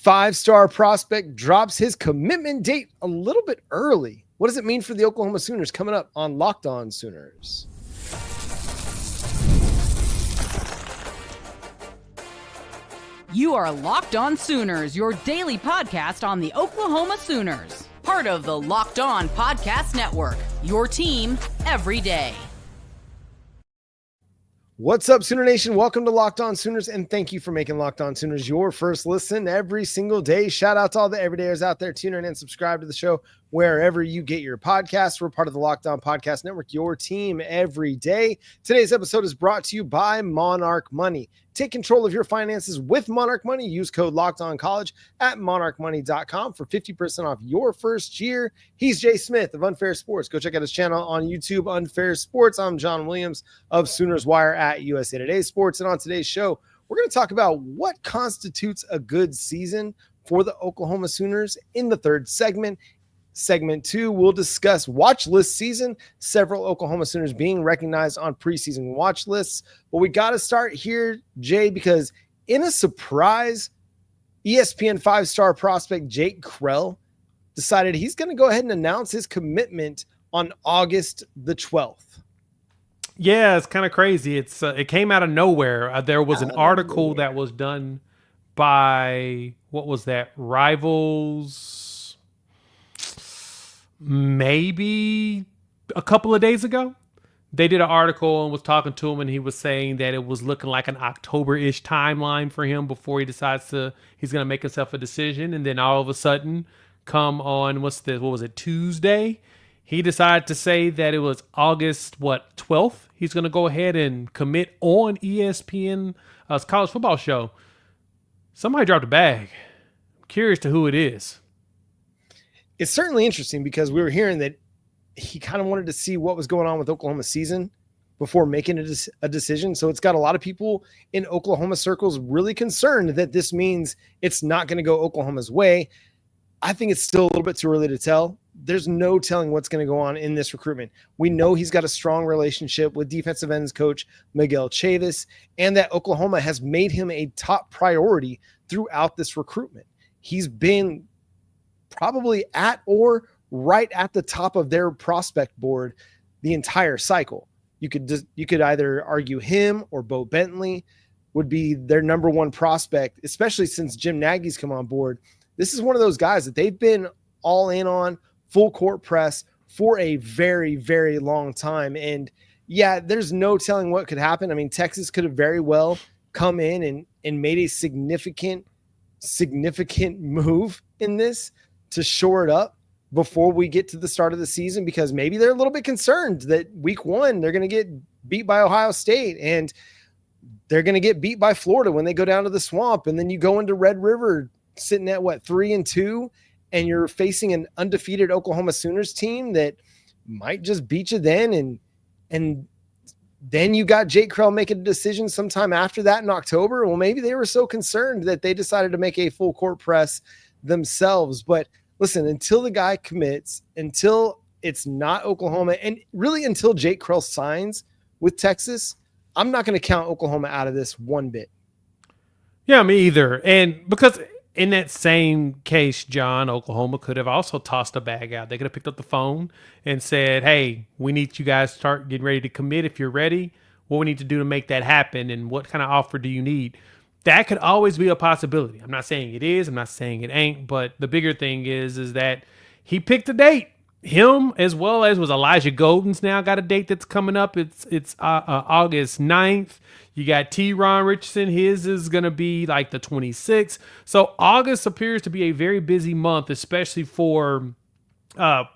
Five-star prospect drops his commitment date a little bit early. What does it mean for the Oklahoma Sooners? Coming up on Locked On Sooners. You are Locked On Sooners, your daily podcast on the Oklahoma Sooners. Part of the Locked On Podcast Network, your team every day. What's up, Sooner Nation? Welcome to Locked On Sooners, and thank you for making Locked On Sooners your first listen every single day. Shout out to all the everydayers out there. Tune in and subscribe to the show wherever you get your podcasts. We're part of the Locked On Podcast Network, your team every day. Today's episode is brought to you by Monarch Money. Take control of your finances with Monarch Money. Use code LOCKEDONCollege at monarchmoney.com for 50% off your first year. He's Jay Smith of Unfair Sports. Go check out his channel on YouTube, Unfair Sports. I'm John Williams of Sooners Wire at USA Today Sports. And on today's show, we're going to talk about what constitutes a good season for the Oklahoma Sooners in the third segment. Segment 2, we'll discuss watch list season, several Oklahoma Sooners being recognized on preseason watch lists. But we got to start here, Jay, because in a surprise, ESPN five-star prospect Jake Kreul decided he's going to go ahead and announce his commitment on August the 12th. Yeah, it's kind of crazy. It came out of nowhere. There was an article that was done by, what was that, Rivals, maybe a couple of days ago. They did an article and was talking to him, and he was saying that it was looking like an October-ish timeline for him before he decides he's going to make himself a decision. And then all of a sudden, come on, Tuesday, he decided to say that it was August, 12th. He's going to go ahead and commit on ESPN college football show. Somebody dropped a bag. I'm curious to who it is. It's certainly interesting because we were hearing that he kind of wanted to see what was going on with Oklahoma season before making a decision. So it's got a lot of people in Oklahoma circles really concerned that this means it's not going to go Oklahoma's way. I think it's still a little bit too early to tell. There's no telling what's going to go on in this recruitment. We know he's got a strong relationship with defensive ends coach Miguel Chavis, and that Oklahoma has made him a top priority throughout this recruitment. He's been probably at or right at the top of their prospect board the entire cycle. You could either argue him or Bo Bentley would be their number one prospect, especially since Jim Nagy's come on board. This is one of those guys that they've been all in on, full court press for a very, very long time. And yeah, there's no telling what could happen. I mean, Texas could have very well come in and made a significant move in this to shore it up before we get to the start of the season, because maybe they're a little bit concerned that week 1 they're going to get beat by Ohio State and they're going to get beat by Florida when they go down to the Swamp. And then you go into Red River sitting at 3-2, and you're facing an undefeated Oklahoma Sooners team that might just beat you then. And then you got Jake Kreul making a decision sometime after that in October. Well, maybe they were so concerned that they decided to make a full court press themselves. But listen, until the guy commits, until it's not Oklahoma, and really until Jake Kreul signs with Texas, I'm not going to count Oklahoma out of this one bit. Yeah, me either. And because in that same case, John, Oklahoma could have also tossed a bag out. They could have picked up the phone and said, hey, we need you guys to start getting ready to commit. If you're ready, what we need to do to make that happen, and what kind of offer do you need? That could always be a possibility. I'm not saying it is. I'm not saying it ain't. But the bigger thing is that he picked a date. Him, as well as was Elijah Golden's now got a date that's coming up. It's August 9th. You got Ron Richardson. His is going to be like the 26th. So August appears to be a very busy month, especially for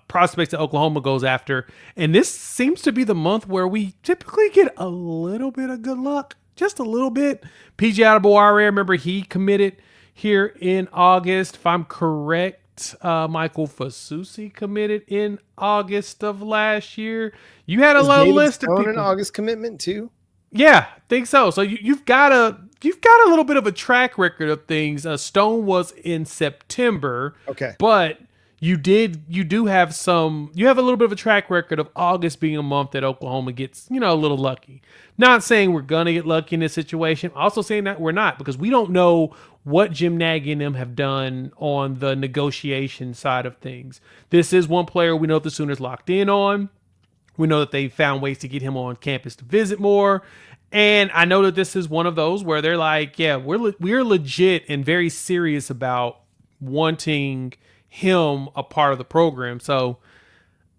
prospects that Oklahoma goes after. And this seems to be the month where we typically get a little bit of good luck. Just a little bit. PJ Adebaware, remember he committed here in August. If I'm correct, Michael Fasusi committed in August of last year. You had a low list of people. An August commitment too? Yeah, I think so. So you've got a little bit of a track record of things. Stone was in September. Okay. But you have a little bit of a track record of August being a month that Oklahoma gets, a little lucky. Not saying we're going to get lucky in this situation. Also saying that we're not, because we don't know what Jim Nagy and them have done on the negotiation side of things. This is one player we know the Sooners locked in on. We know that they found ways to get him on campus to visit more. And I know that this is one of those where they're like, yeah, we're legit and very serious about wanting him a part of the program. So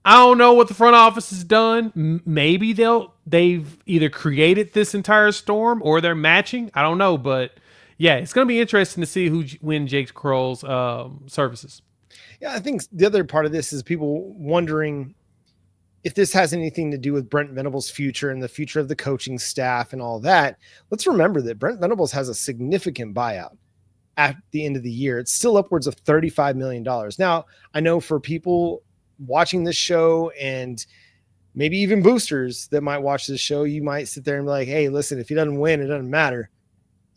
I don't know what the front office has done. Maybe they've either created this entire storm or they're matching. I don't know, but yeah, it's going to be interesting to see who win Jake Kreul's services. Yeah, I think the other part of this is people wondering if this has anything to do with Brent Venables' future and the future of the coaching staff and all that. Let's remember that Brent Venables has a significant buyout at the end of the year. It's still upwards of $35 million. Now, I know for people watching this show and maybe even boosters that might watch this show, you might sit there and be like, hey, listen, if he doesn't win, it doesn't matter.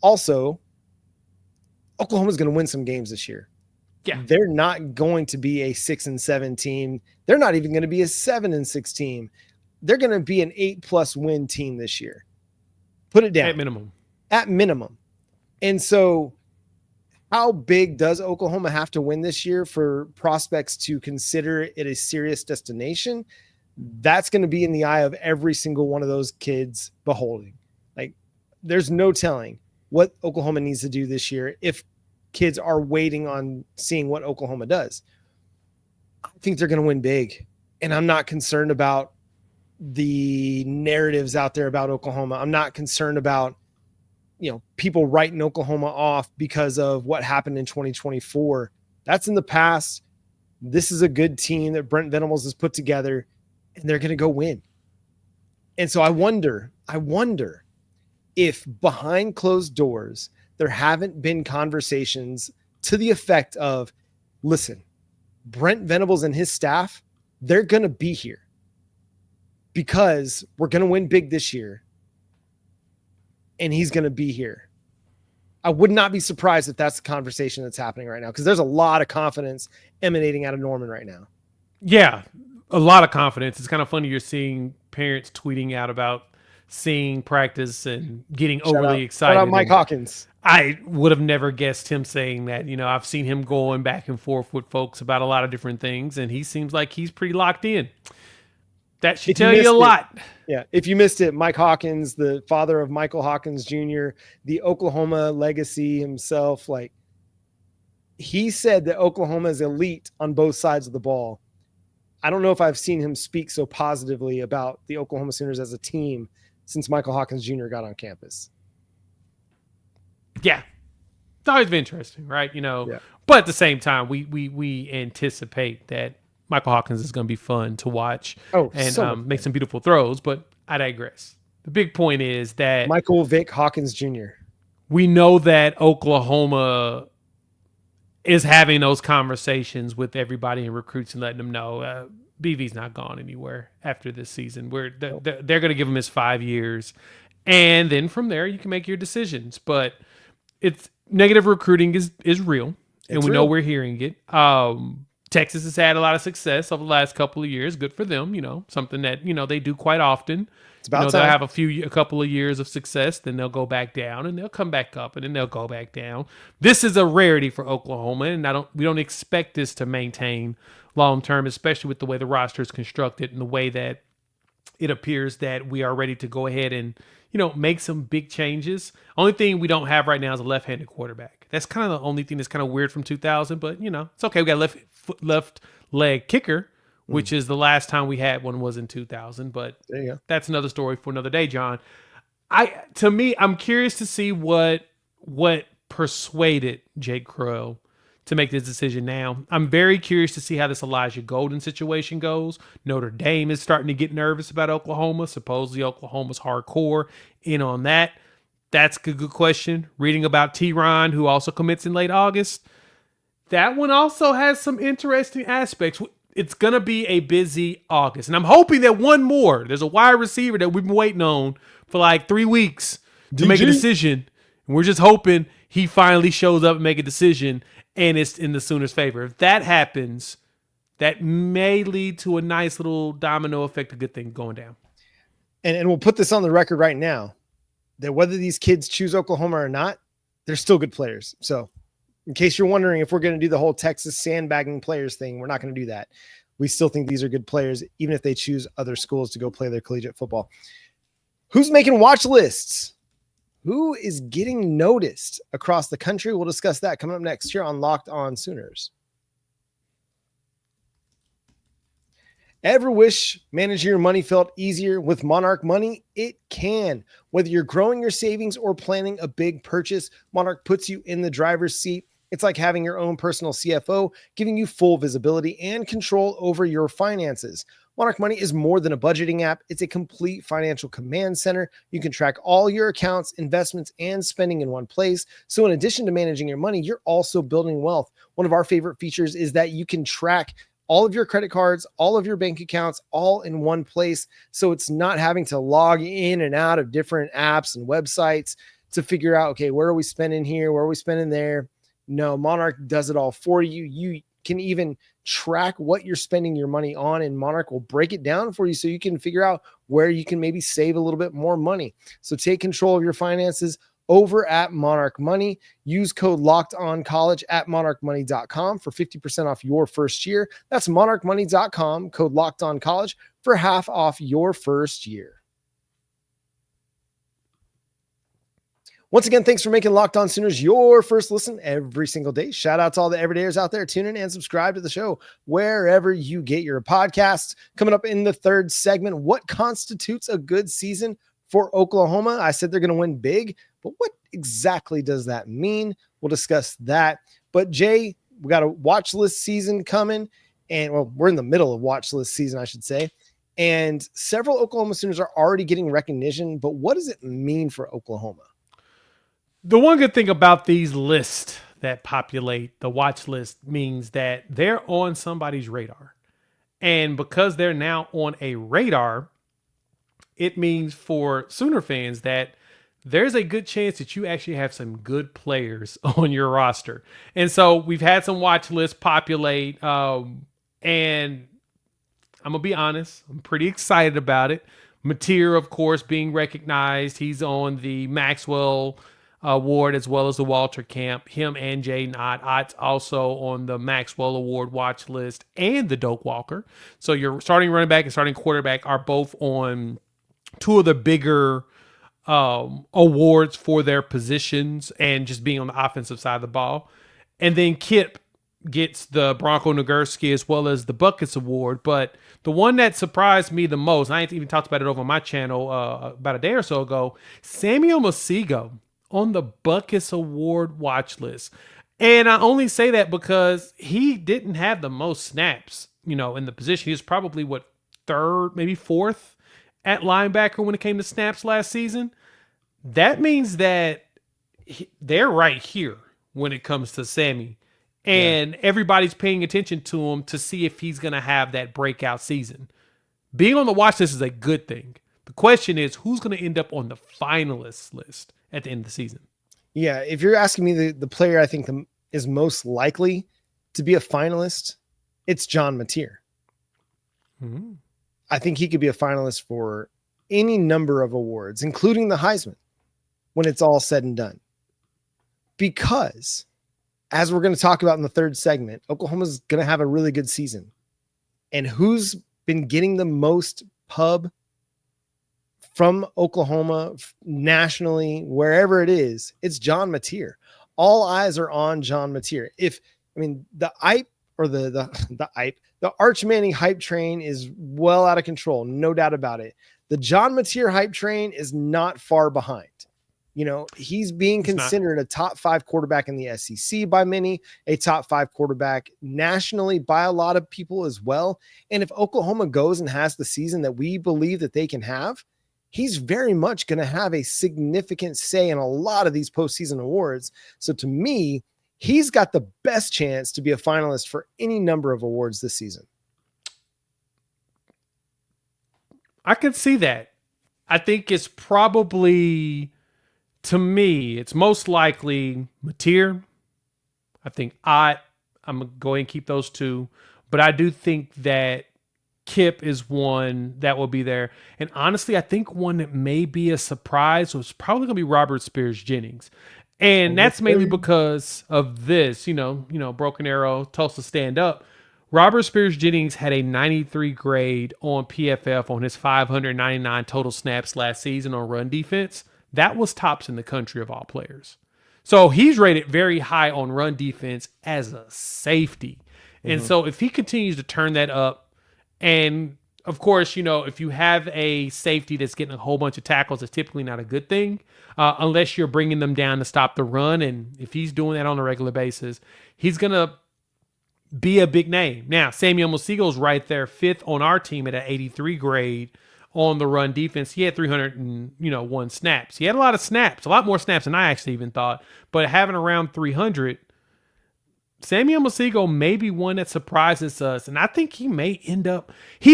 Also, Oklahoma's going to win some games this year. Yeah. They're not going to be a 6-7 team. They're not even going to be a 7-6 team. They're going to be an 8+ win team this year. Put it down. At minimum. And so how big does Oklahoma have to win this year for prospects to consider it a serious destination? That's going to be in the eye of every single one of those kids beholding. Like, there's no telling what Oklahoma needs to do this year if kids are waiting on seeing what Oklahoma does. I think they're going to win big. And I'm not concerned about the narratives out there about Oklahoma. I'm not concerned about, people writing Oklahoma off because of what happened in 2024. That's in the past. This is a good team that Brent Venables has put together, and they're going to go win. And so I wonder if behind closed doors, there haven't been conversations to the effect of, listen, Brent Venables and his staff, they're going to be here because we're going to win big this year. And he's going to be here. I would not be surprised if that's the conversation that's happening right now, because there's a lot of confidence emanating out of Norman right now. Yeah, a lot of confidence. It's kind of funny you're seeing parents tweeting out about seeing practice and getting overly excited. Shout out Mike Hawkins. I would have never guessed him saying that. I've seen him going back and forth with folks about a lot of different things, and he seems like he's pretty locked in. That should tell you a lot. Yeah. If you missed it, Mike Hawkins, the father of Michael Hawkins Jr., the Oklahoma legacy himself, he said that Oklahoma is elite on both sides of the ball. I don't know if I've seen him speak so positively about the Oklahoma Sooners as a team since Michael Hawkins Jr. got on campus. Yeah. It's always been interesting, right? Yeah. But at the same time, we anticipate that Michael Hawkins is going to be fun to watch and make some beautiful throws, but I digress. The big point is that Michael Vick Hawkins Jr. We know that Oklahoma is having those conversations with everybody and recruits and letting them know BV's not gone anywhere after this season. They're going to give him his 5 years, and then from there you can make your decisions. But it's negative recruiting is real, and we know we're hearing it. Texas has had a lot of success over the last couple of years. Good for them, something that, they do quite often. It's about they'll have a couple of years of success, then they'll go back down and they'll come back up and then they'll go back down. This is a rarity for Oklahoma, and we don't expect this to maintain long term, especially with the way the roster is constructed and the way that it appears that we are ready to go ahead and, make some big changes. Only thing we don't have right now is a left-handed quarterback. That's kind of the only thing that's kind of weird from 2000, but it's okay. We got left leg kicker, which is the last time we had one was in 2000, but that's another story for another day, John. I'm curious to see what persuaded Jake Kreul to make this decision now. I'm very curious to see how this Elijah Golden situation goes. Notre Dame is starting to get nervous about Oklahoma. Supposedly Oklahoma's hardcore in on that. That's a good question. Reading about T-Ron, who also commits in late August. That one also has some interesting aspects. It's going to be a busy August. And I'm hoping that one more. There's a wide receiver that we've been waiting on for 3 weeks to make a decision. And we're just hoping he finally shows up and make a decision, and it's in the Sooners' favor. If that happens, that may lead to a nice little domino effect, a good thing going down. And we'll put this on the record right now, that whether these kids choose Oklahoma or not, they're still good players. So in case you're wondering if we're going to do the whole Texas sandbagging players thing, we're not going to do that. We still think these are good players, even if they choose other schools to go play their collegiate football. Who's making watch lists? Who is getting noticed across the country? We'll discuss that coming up next here on Locked On Sooners. Ever wish managing your money felt easier with Monarch Money? It can. Whether you're growing your savings or planning a big purchase, Monarch puts you in the driver's seat. It's like having your own personal CFO, giving you full visibility and control over your finances. Monarch Money is more than a budgeting app. It's a complete financial command center. You can track all your accounts, investments, and spending in one place. So in addition to managing your money, you're also building wealth. One of our favorite features is that you can track all of your credit cards, all of your bank accounts, all in one place. So it's not having to log in and out of different apps and websites to figure out, okay, where are we spending here? Where are we spending there? No, Monarch does it all for you. You can even track what you're spending your money on, and Monarch will break it down for you so you can figure out where you can maybe save a little bit more money. So take control of your finances over at Monarch Money. Use code LOCKEDONCollege at monarchmoney.com for 50% off your first year. That's monarchmoney.com, code LOCKEDONCollege for half off your first year. Once again, thanks for making Locked On Sooners your first listen every single day. Shout out to all the everydayers out there. Tune in and subscribe to the show wherever you get your podcasts. Coming up in the third segment, what constitutes a good season for Oklahoma? I said they're going to win big, but what exactly does that mean? We'll discuss that. But Jay, we got a watch list season coming, and well, we're in the middle of watch list season, I should say. And several Oklahoma Sooners are already getting recognition, but what does it mean for Oklahoma? The one good thing about these lists that populate the watch list means that they're on somebody's radar. And because they're now on a radar, it means for Sooner fans that there's a good chance that you actually have some good players on your roster. And so we've had some watch lists populate, and I'm going to be honest, I'm pretty excited about it. Mateer, of course, being recognized. He's on the Maxwell Award as well as the Walter Camp. Him and Jay Knott. Ott's also on the Maxwell Award watch list and the Doak Walker. So your starting running back and starting quarterback are both on two of the bigger awards for their positions and just being on the offensive side of the ball. And then Kip gets the Bronco Nagurski as well as the Buckets Award. But the one that surprised me the most, and I ain't even talked about it over on my channel about a day or so ago, Samuel Omosigho on the Buckets Award watch list. And I only say that because he didn't have the most snaps, in the position. He was probably third, maybe fourth at linebacker when it came to snaps last season. That means that they're right here when it comes to Sammy. And everybody's paying attention to him to see if he's going to have that breakout season. Being on the watch list is a good thing. The question is, who's going to end up on the finalists list at the end of the season? Yeah, if you're asking me the player I think is most likely to be a finalist, it's John Mateer. Mm-hmm. I think he could be a finalist for any number of awards, including the Heisman, when it's all said and done. Because, as we're going to talk about in the third segment, Oklahoma's going to have a really good season. And who's been getting the most pub from Oklahoma nationally, wherever it is, it's John Mateer. All eyes are on John Mateer. The Arch Manning hype train is well out of control, no doubt about it. The John Mateer hype train is not far behind. He's being considered a top 5 quarterback in the SEC by many, a top 5 quarterback nationally by a lot of people as well. And if Oklahoma goes and has the season that we believe that they can have, he's very much going to have a significant say in a lot of these postseason awards. So to me, he's got the best chance to be a finalist for any number of awards this season. I could see that. I think it's probably, to me, it's most likely Mateer. I think I'm going to go ahead and keep those two. But I do think that Kip is one that will be there. And honestly, I think one that may be a surprise was probably going to be Robert Spears Jennings. And that's mainly because of this, Broken Arrow, Tulsa stand up. Robert Spears Jennings had a 93 grade on PFF on his 599 total snaps last season on run defense. That was tops in the country of all players. So he's rated very high on run defense as a safety. And so if he continues to turn that up, and of course, if you have a safety that's getting a whole bunch of tackles, it's typically not a good thing unless you're bringing them down to stop the run. And if he's doing that on a regular basis, he's going to be a big name. Now, Samuel Omosigho is right there, fifth on our team at an 83 grade on the run defense. He had 301 snaps. He had a lot of snaps, a lot more snaps than I actually even thought. But having around 300, Samuel Omosigho may be one that surprises us. And I think he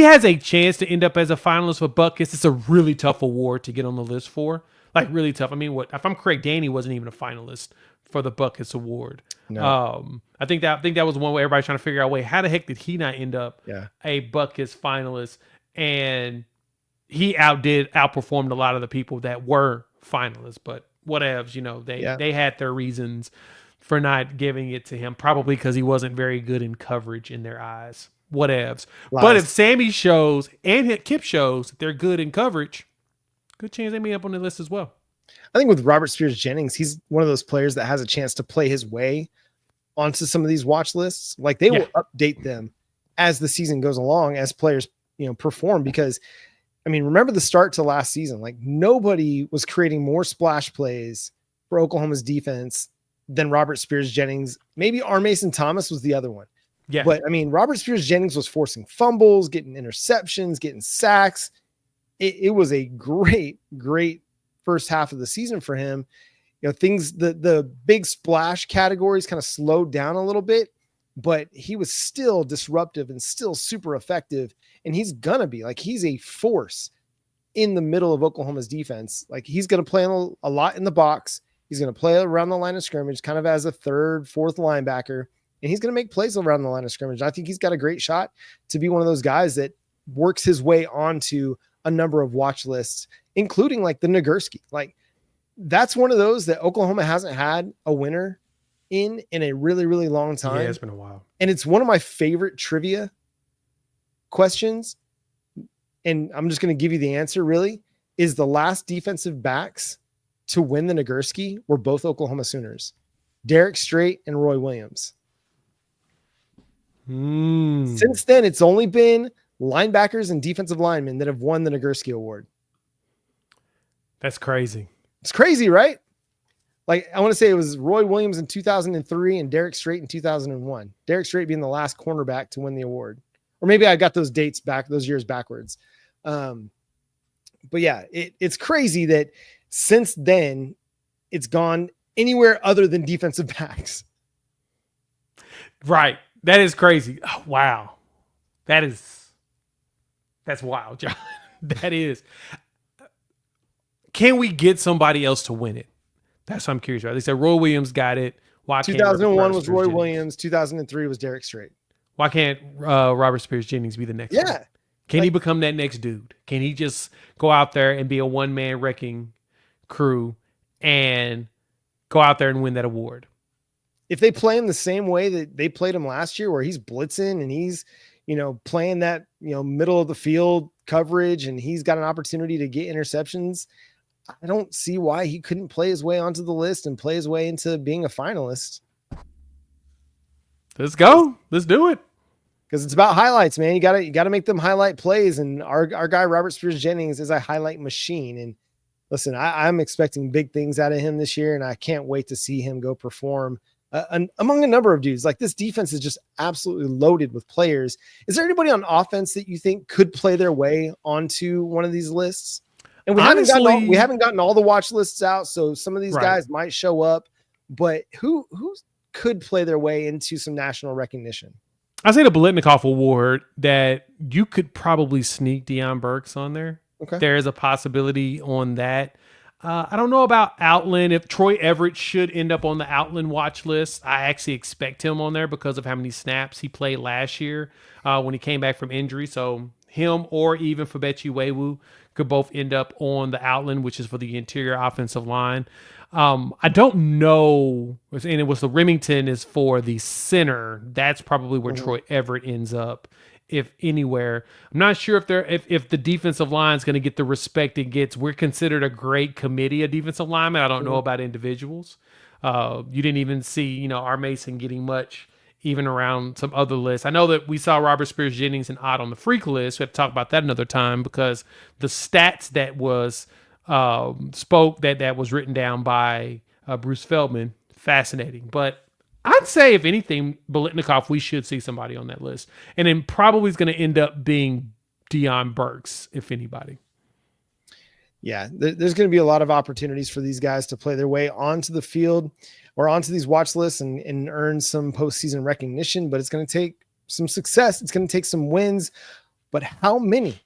has a chance to end up as a finalist for Butkus. It's a really tough award to get on the list for. Like, really tough. I mean, if I'm correct, Danny wasn't even a finalist for the Butkus Award. No. I think that was one where everybody's trying to figure out, wait, how the heck did he not end up a Butkus finalist? And he outperformed a lot of the people that were finalists. But whatevs, they had their reasons for not giving it to him, probably because he wasn't very good in coverage in their eyes. Whatevs. But if Sammy shows and Kip shows that they're good in coverage, good chance they may up on the list as well. I think with Robert Spears Jennings, he's one of those players that has a chance to play his way onto some of these watch lists. Like they will update them as the season goes along, as players, perform. Because, I mean, remember the start to last season, like nobody was creating more splash plays for Oklahoma's defense than Robert Spears Jennings. Maybe R. Mason Thomas was the other one. Yeah. But I mean, Robert Spears Jennings was forcing fumbles, getting interceptions, getting sacks. It was a great first half of the season for him. The big splash categories kind of slowed down a little bit, but he was still disruptive and still super effective. And he's gonna be he's a force in the middle of Oklahoma's defense. Like he's going to play a lot in the box. He's going to play around the line of scrimmage, kind of as a third, fourth linebacker, and he's going to make plays around the line of scrimmage. I think he's got a great shot to be one of those guys that works his way onto a number of watch lists, including like the Nagurski. Like that's one of those that Oklahoma hasn't had a winner in a really, really long time. Yeah, it's been a while. And it's one of my favorite trivia questions. And I'm just going to give you the answer, really, is the last defensive backs to win the Nagurski were both Oklahoma Sooners, Derek Strait and Roy Williams. Since then, it's only been linebackers and defensive linemen that have won the Nagurski Award. That's crazy. It's crazy, right? Like, I want to say it was Roy Williams in 2003 and Derek Strait in 2001. Derek Strait being the last cornerback to win the award. Or maybe I got those years backwards. But yeah, it's crazy that since then it's gone anywhere other than defensive backs. Right. That is crazy. Oh, wow. That's wild, John. That is. Can we get somebody else to win it? That's what I'm curious about. They said Roy Williams got it. Why 2001 was Roy Williams. 2003 was Derek Strait. Why can't Robert Spears Jennings be the next one? Can he become that next dude? Can he just go out there and be a one-man wrecking crew and go out there and win that award? If they play him the same way that they played him last year, where he's blitzing and he's, playing that, middle of the field coverage and he's got an opportunity to get interceptions, I don't see why he couldn't play his way onto the list and play his way into being a finalist. Let's go. Let's do it. Because it's about highlights, man. You gotta make them highlight plays. And our guy, Robert Spears Jennings, is a highlight machine. And listen, I'm expecting big things out of him this year, and I can't wait to see him go perform among a number of dudes. Like, this defense is just absolutely loaded with players. Is there anybody on offense that you think could play their way onto one of these lists? And we haven't gotten all the watch lists out, so some of these guys might show up. But who could play their way into some national recognition? I say the Biletnikoff Award that you could probably sneak Deion Burks on there. Okay. There is a possibility on that. I don't know about Outland. If Troy Everett should end up on the Outland watch list, I actually expect him on there because of how many snaps he played last year when he came back from injury. So him or even Fabechi Wewu could both end up on the Outland, which is for the interior offensive line. I don't know, and it was the Remington is for the center. That's probably where Troy Everett ends up, if anywhere. I'm not sure if the defensive line is going to get the respect it gets. We're considered a great committee of defensive linemen. I don't know about individuals. You didn't even see, our Mason getting much even around some other lists. I know that we saw Robert Spears Jennings and Odd on the freak list. We have to talk about that another time because the stats that was that was written down by Bruce Feldman, fascinating. But I'd say, if anything, Biletnikoff, we should see somebody on that list. And then probably is going to end up being Deion Burks, if anybody. Yeah, there's going to be a lot of opportunities for these guys to play their way onto the field or onto these watch lists and earn some postseason recognition, but it's going to take some success. It's going to take some wins. But how many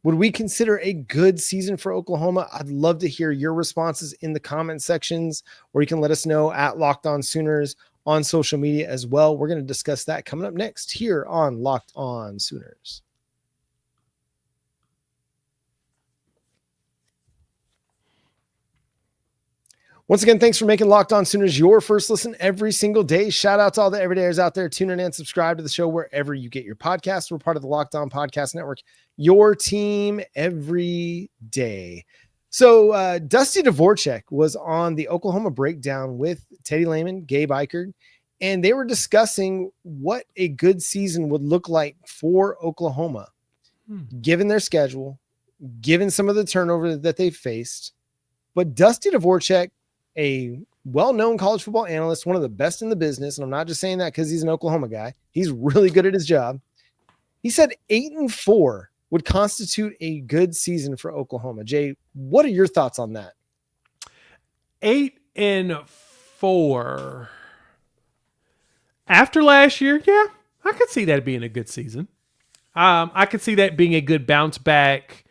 would we consider a good season for Oklahoma? I'd love to hear your responses in the comment sections, or you can let us know at Locked On Sooners on social media as well. We're going to discuss that coming up next here on Locked On Sooners. Once again, thanks for making Locked On Sooners your first listen every single day. Shout out to all the everydayers out there. Tune in and subscribe to the show wherever you get your podcasts. We're part of the Locked On Podcast Network, your team every day. So Dusty Dvorak was on the Oklahoma Breakdown with Teddy Lehman, Gabe Eichert, and they were discussing what a good season would look like for Oklahoma, given their schedule, given some of the turnover that they've faced. But Dusty Dvorak, a well-known college football analyst, one of the best in the business, and I'm not just saying that because he's an Oklahoma guy. He's really good at his job. He said 8-4 would constitute a good season for Oklahoma. Jay, what are your thoughts on that? 8-4 after last year, yeah, I could see that being a good season. I could see that being a good bounce back.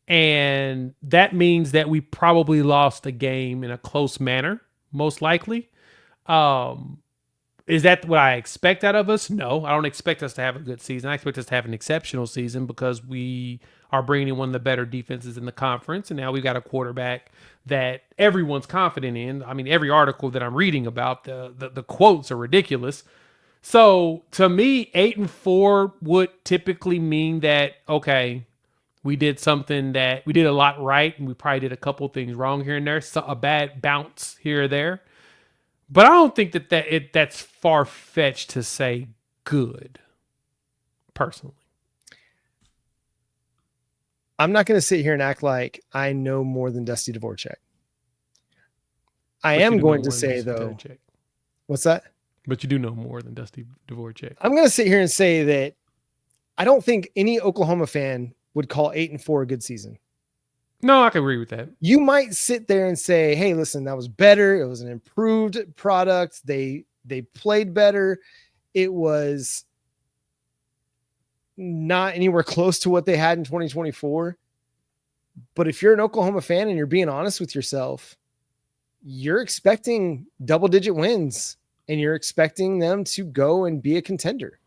And that means that we probably lost a game in a close manner, most likely. Is that what I expect out of us? No, I don't expect us to have a good season. I expect us to have an exceptional season because we are bringing in one of the better defenses in the conference. And now we've got a quarterback that everyone's confident in. I mean, every article that I'm reading about, the quotes are ridiculous. So to me, 8-4 would typically mean that, okay, we did a lot right, and we probably did a couple things wrong here and there. So a bad bounce here or there. But I don't think that's far-fetched to say good, personally. I'm not going to sit here and act like I know more than Dusty Dvorak. I am going to say, though, what's that? But you do know more than Dusty Dvorak. I'm going to sit here and say that I don't think any Oklahoma fan would call 8-4 a good season. No, I can agree with that. You might sit there and say, hey, listen, that was better. It was an improved product. They played better. It was not anywhere close to what they had in 2024. But if you're an Oklahoma fan and you're being honest with yourself, you're expecting double-digit wins and you're expecting them to go and be a contender.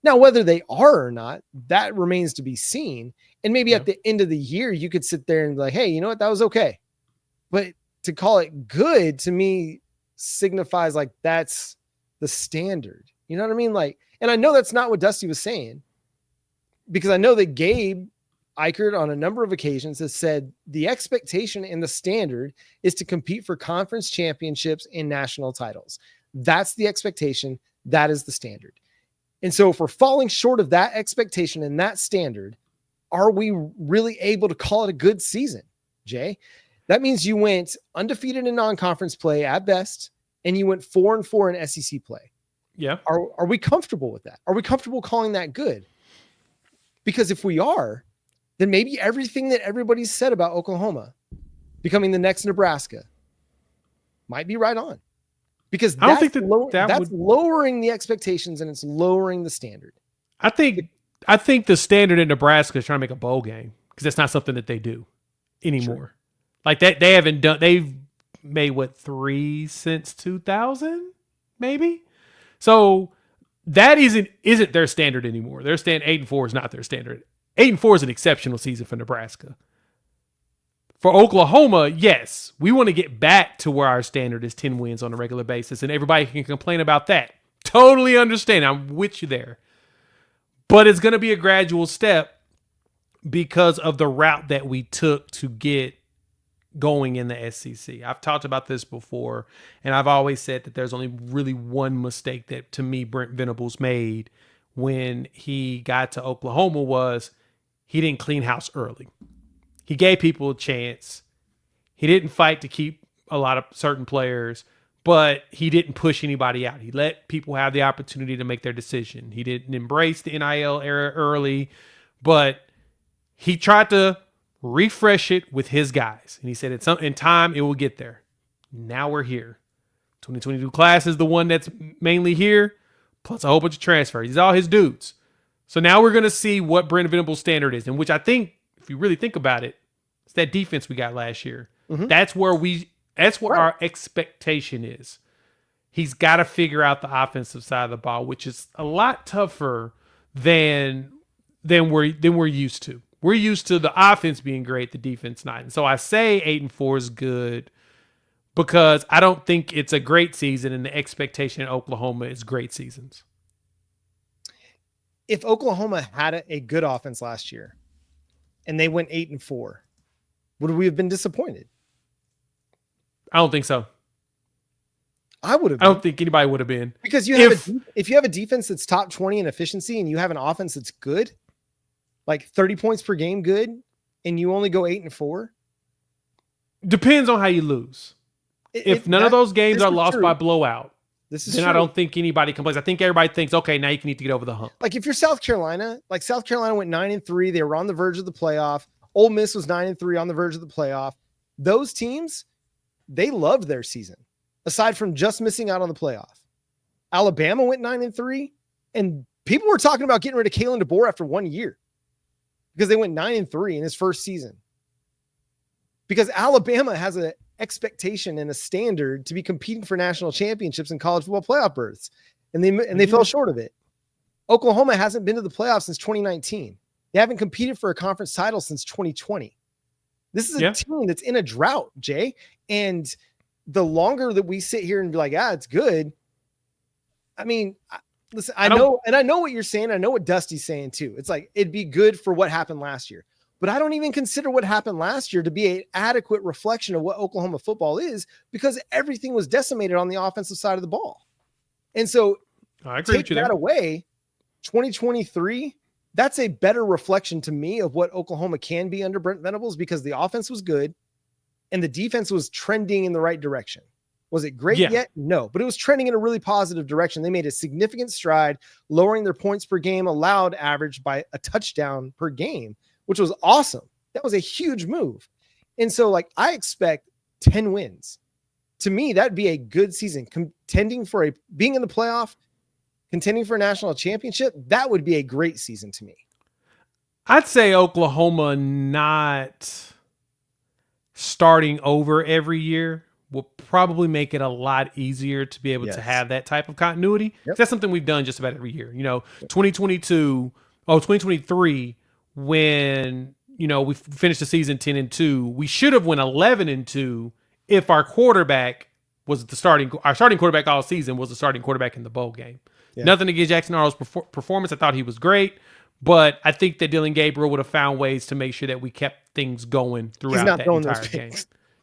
Now, whether they are or not, that remains to be seen. And maybe at the end of the year, you could sit there and be like, hey, you know what? That was okay. But to call it good, to me, signifies like that's the standard. You know what I mean? Like, and I know that's not what Dusty was saying, because I know that Gabe Eichert on a number of occasions has said the expectation and the standard is to compete for conference championships and national titles. That's the expectation. That is the standard. And so if we're falling short of that expectation and that standard, are we really able to call it a good season, Jay? That means you went undefeated in non-conference play at best, and you went 4-4 in SEC play. Yeah. Are we comfortable with that? Are we comfortable calling that good? Because if we are, then maybe everything that everybody's said about Oklahoma becoming the next Nebraska might be right on. Because I don't think that's lowering the expectations and it's lowering the standard. I think the standard in Nebraska is trying to make a bowl game because that's not something that they do anymore. Sure. Like that, they've made 3 since 2000, maybe. So that isn't their standard anymore. Their 8-4 is not their standard. 8-4 is an exceptional season for Nebraska. For Oklahoma, yes, we want to get back to where our standard is 10 wins on a regular basis, and everybody can complain about that. Totally understand. I'm with you there. But it's going to be a gradual step because of the route that we took to get going in the SEC. I've talked about this before, and I've always said that there's only really one mistake that, to me, Brent Venables made when he got to Oklahoma was he didn't clean house early. He gave people a chance. He didn't fight to keep a lot of certain players, but he didn't push anybody out. He let people have the opportunity to make their decision. He didn't embrace the NIL era early, but he tried to refresh it with his guys. And he said in time, it will get there. Now we're here. 2022 class is the one that's mainly here, plus a whole bunch of transfers. These are all his dudes. So now we're going to see what Brent Venables' standard is, and which I think, if you really think about it, it's that defense we got last year. Mm-hmm. That's where our expectation is. He's got to figure out the offensive side of the ball, which is a lot tougher than we're used to. We're used to the offense being great, the defense not. And so I say 8-4 is good because I don't think it's a great season, and the expectation in Oklahoma is great seasons. If Oklahoma had a good offense last year and they went 8-4, would we have been disappointed? I don't think so. I would have. I don't think anybody would have been. Because if you have a defense that's top 20 in efficiency and you have an offense that's good, like 30 points per game good, and you only go 8-4. Depends on how you lose. If none of those games are lost by blowout, then I don't think anybody complains. I think everybody thinks, okay, now you need to get over the hump. Like if you're South Carolina, went 9-3. They were on the verge of the playoff. Ole Miss was 9-3 on the verge of the playoff. Those teams, they loved their season, aside from just missing out on the playoff. Alabama went 9-3, and people were talking about getting rid of Kalen DeBoer after 1 year because they went 9-3 in his first season. Because Alabama has an expectation and a standard to be competing for national championships and college football playoff berths, and they fell short of it. Oklahoma hasn't been to the playoffs since 2019. They haven't competed for a conference title since 2020. This is a team that's in a drought, Jay. And the longer that we sit here and be like, it's good. I mean, listen, I know what you're saying. I know what Dusty's saying too. It's like, it'd be good for what happened last year. But I don't even consider what happened last year to be an adequate reflection of what Oklahoma football is, because everything was decimated on the offensive side of the ball. And so I agree take that away, 2023, that's a better reflection to me of what Oklahoma can be under Brent Venables, because the offense was good and the defense was trending in the right direction. Was it great yet? No, but it was trending in a really positive direction. They made a significant stride, lowering their points per game allowed average by a touchdown per game, which was awesome. That was a huge move. And so I expect 10 wins. To me, that'd be a good season. Contending for being in the playoff, contending for a national championship, that would be a great season to me. I'd say Oklahoma not starting over every year will probably make it a lot easier to be able to have that type of continuity. Yep. That's something we've done just about every year. 2023, when we finished the season 10-2, we should have went 11-2 if our quarterback was our starting quarterback all season was the starting quarterback in the bowl game. Yeah. Nothing against Jackson Arnold's performance. I thought he was great, but I think that Dylan Gabriel would have found ways to make sure that we kept things going throughout that entire game.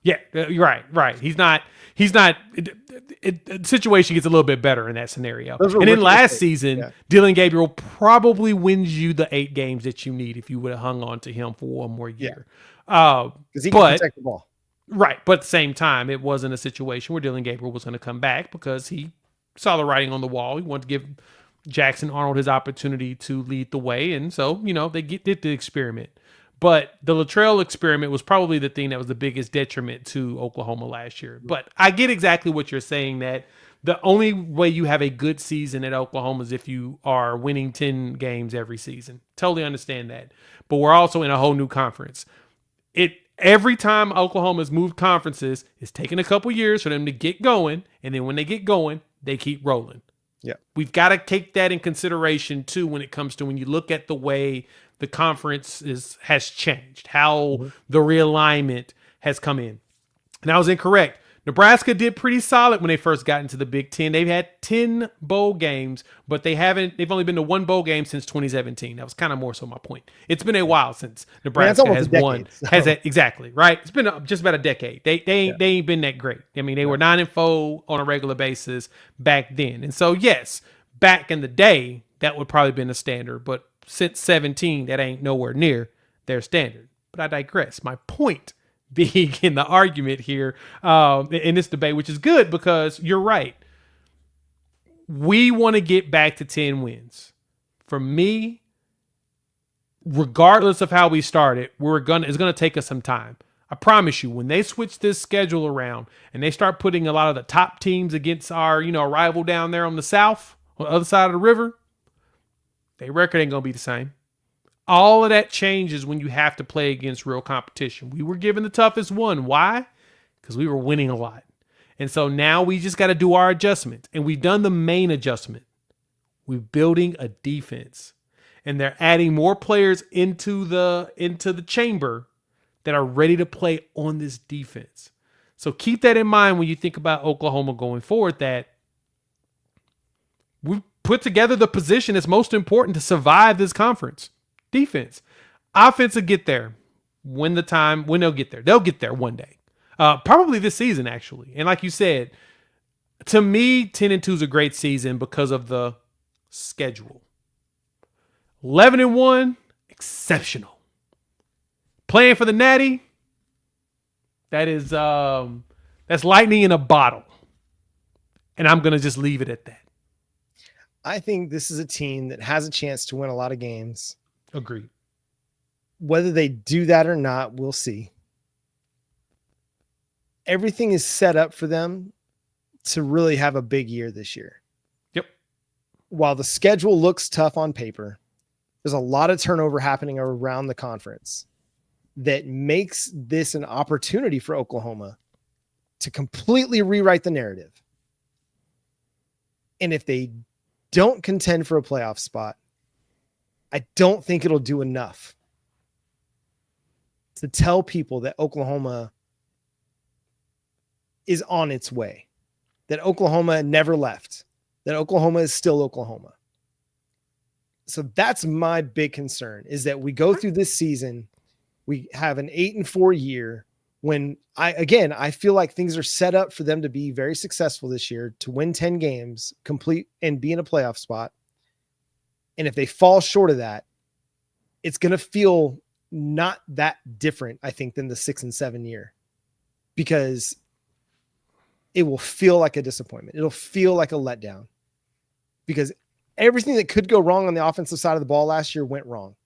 Yeah, you're right. He's not. The situation gets a little bit better in that scenario. And then last season, Dylan Gabriel probably wins you the 8 games that you need if you would have hung on to him for one more year. Because he can protect the ball. Right, but at the same time, it wasn't a situation where Dylan Gabriel was going to come back because he saw the writing on the wall. He wanted to give Jackson Arnold his opportunity to lead the way, and so they did the experiment. But the Latrell experiment was probably the thing that was the biggest detriment to Oklahoma last year. But I get exactly what you're saying, that the only way you have a good season at Oklahoma is if you are winning 10 games every season. Totally understand that. But we're also in a whole new conference. Every time Oklahoma's moved conferences, it's taken a couple years for them to get going. And then when they get going, they keep rolling. Yeah, we've got to take that in consideration too when it comes to when you look at the way the conference has changed, how the realignment has come in. And I was incorrect. Nebraska did pretty solid when they first got into the Big Ten. They've had 10 bowl games, but they've only been to one bowl game since 2017. That was kind of more so my point. It's been a while since Nebraska has won. Exactly, right? It's been just about a decade. They ain't been that great. I mean, they were 9-4 on a regular basis back then. And so, yes, back in the day, that would probably been a standard, but since 17, that ain't nowhere near their standard. But I digress. My point being in the argument here in this debate, which is good because you're right. We want to get back to 10 wins. For me, regardless of how we started, it's going to take us some time. I promise you, when they switch this schedule around and they start putting a lot of the top teams against our, rival down there on the south, on the other side of the river, their record ain't going to be the same. All of that changes when you have to play against real competition. We were given the toughest one. Why? Because we were winning a lot. And so now we just got to do our adjustment. And we've done the main adjustment. We're building a defense. And they're adding more players into the chamber that are ready to play on this defense. So keep that in mind when you think about Oklahoma going forward, that we've put together the position that's most important to survive this conference. Defense. Offense will get there when they'll get there. They'll get there one day. Probably this season, actually. And like you said, to me, 10-2 is a great season because of the schedule. 11-1, exceptional. Playing for the Natty, that's lightning in a bottle. And I'm going to just leave it at that. I think this is a team that has a chance to win a lot of games. Agreed. Whether they do that or not, we'll see. Everything is set up for them to really have a big year this year. Yep. While the schedule looks tough on paper, there's a lot of turnover happening around the conference that makes this an opportunity for Oklahoma to completely rewrite the narrative. And if they don't contend for a playoff spot, I don't think it'll do enough to tell people that Oklahoma is on its way, that Oklahoma never left, that Oklahoma is still Oklahoma. So that's my big concern, is that we go through this season, we have an 8-4 year when I feel like things are set up for them to be very successful this year, to win 10 games, complete and be in a playoff spot. And if they fall short of that, it's going to feel not that different, I think, than the 6-7 year, because it will feel like a disappointment. It'll feel like a letdown, because everything that could go wrong on the offensive side of the ball last year went wrong.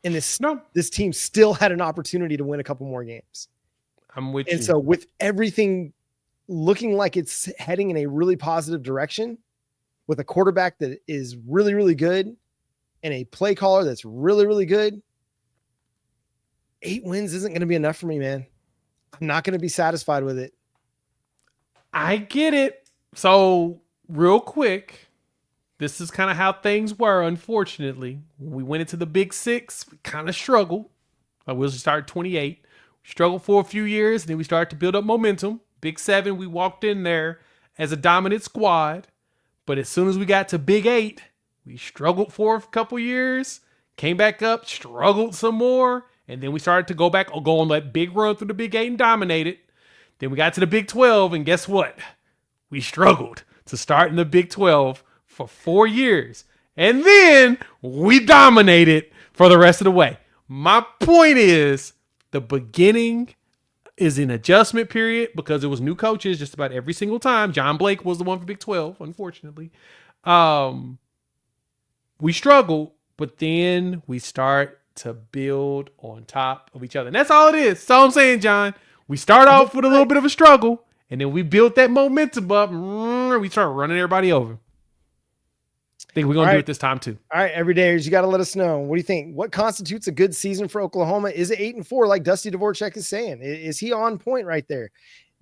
And this team still had an opportunity to win a couple more games. I'm with you. And so with everything looking like it's heading in a really positive direction, with a quarterback that is really, really good and a play caller that's really, really good, 8 wins isn't going to be enough for me, man. I'm not going to be satisfied with it. I get it. So real quick, this is kind of how things were, unfortunately. When we went into the Big Six, we kind of struggled. We started 28. We struggled for a few years, and then we started to build up momentum. Big Seven, we walked in there as a dominant squad. But as soon as we got to Big 8, we struggled for a couple years, came back up, struggled some more, and then we started to go on that big run through the Big 8 and dominate it. Then we got to the Big 12, and guess what? We struggled to start in the Big 12 for 4 years. And then we dominated for the rest of the way. My point is, the beginning is an adjustment period because it was new coaches just about every single time. John Blake was the one for Big 12, unfortunately. We struggled, but then we start to build on top of each other. And that's all it is. That's all I'm saying, John. We start off with a little bit of a struggle, and then we built that momentum up, and we start running everybody over. I think we're going to do it this time too. All right, everydayers, you got to let us know. What do you think? What constitutes a good season for Oklahoma? Is it 8-4 like Dusty Dvorak is saying? Is he on point right there?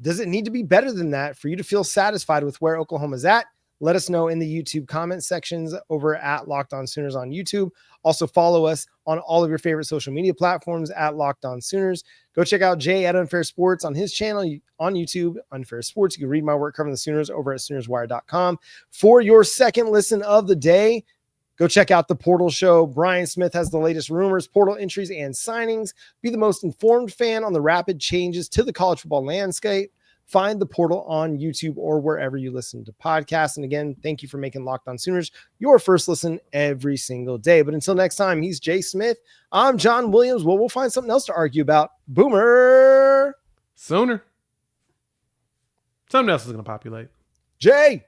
Does it need to be better than that for you to feel satisfied with where Oklahoma's at? let us know in the YouTube comment sections over at Locked On Sooners on YouTube. Also follow us on all of your favorite social media platforms at Locked On Sooners. Go check out Jay at Unfair Sports on his channel on YouTube, Unfair Sports. You can read my work covering the Sooners over at SoonersWire.com. For your second listen of the day, go check out the Portal Show. Brian Smith has the latest rumors, portal entries, and signings. Be the most informed fan on the rapid changes to the college football landscape. Find the Portal on YouTube or wherever you listen to podcasts. And again, thank you for making Locked On Sooners your first listen every single day. But until next time, he's Jay Smith. I'm John Williams. Well, we'll find something else to argue about. Boomer. Sooner. Something else is going to populate. Jay.